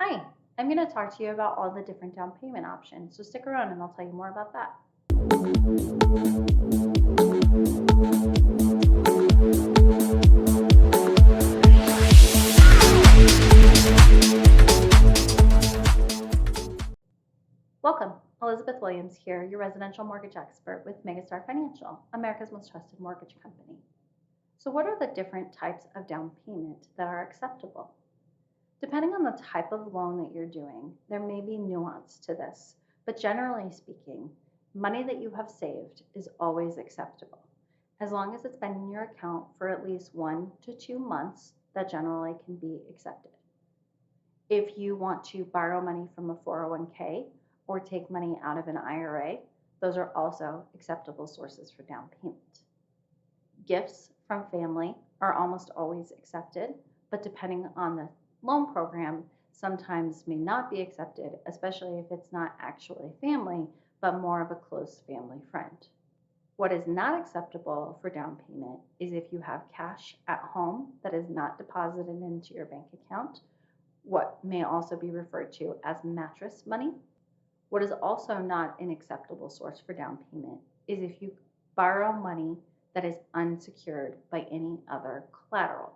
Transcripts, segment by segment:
Hi, I'm going to talk to you about all the different down payment options, so stick around and I'll tell you more about that. Welcome, Elizabeth Williams here, your residential mortgage expert with MegaStar Financial, America's most trusted mortgage company. So, what are the different types of down payment that are acceptable? Depending on the type of loan that you're doing, there may be nuance to this, but generally speaking, money that you have saved is always acceptable. As long as it's been in your account for at least 1 to 2 months, that generally can be accepted. If you want to borrow money from a 401k or take money out of an IRA, those are also acceptable sources for down payment. Gifts from family are almost always accepted, but depending on the loan program, sometimes may not be accepted, especially if it's not actually family, but more of a close family friend. What is not acceptable for down payment is if you have cash at home that is not deposited into your bank account, what may also be referred to as mattress money. What is also not an acceptable source for down payment is if you borrow money that is unsecured by any other collateral.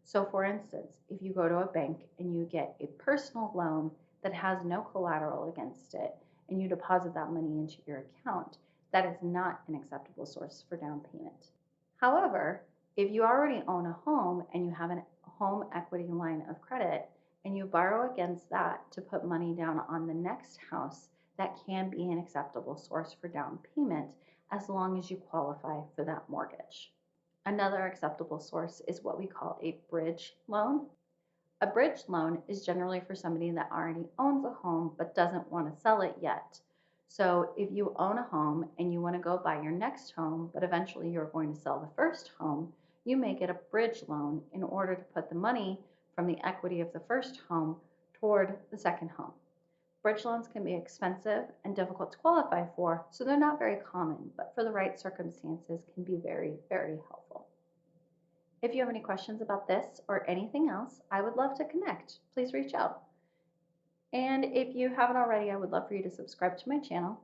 So, for instance, if you go to a bank and you get a personal loan that has no collateral against it and you deposit that money into your account, that is not an acceptable source for down payment. However, if you already own a home and you have a home equity line of credit and you borrow against that to put money down on the next house, that can be an acceptable source for down payment as long as you qualify for that mortgage. Another acceptable source is what we call a bridge loan. A bridge loan is generally for somebody that already owns a home but doesn't want to sell it yet. So if you own a home and you want to go buy your next home, but eventually you're going to sell the first home, you may get a bridge loan in order to put the money from the equity of the first home toward the second home. Bridge loans can be expensive and difficult to qualify for, so they're not very common, but for the right circumstances can be very, very helpful. If you have any questions about this or anything else, I would love to connect. Please reach out. And if you haven't already, I would love for you to subscribe to my channel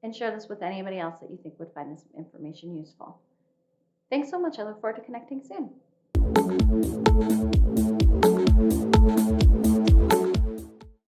and share this with anybody else that you think would find this information useful. Thanks so much. I look forward to connecting soon.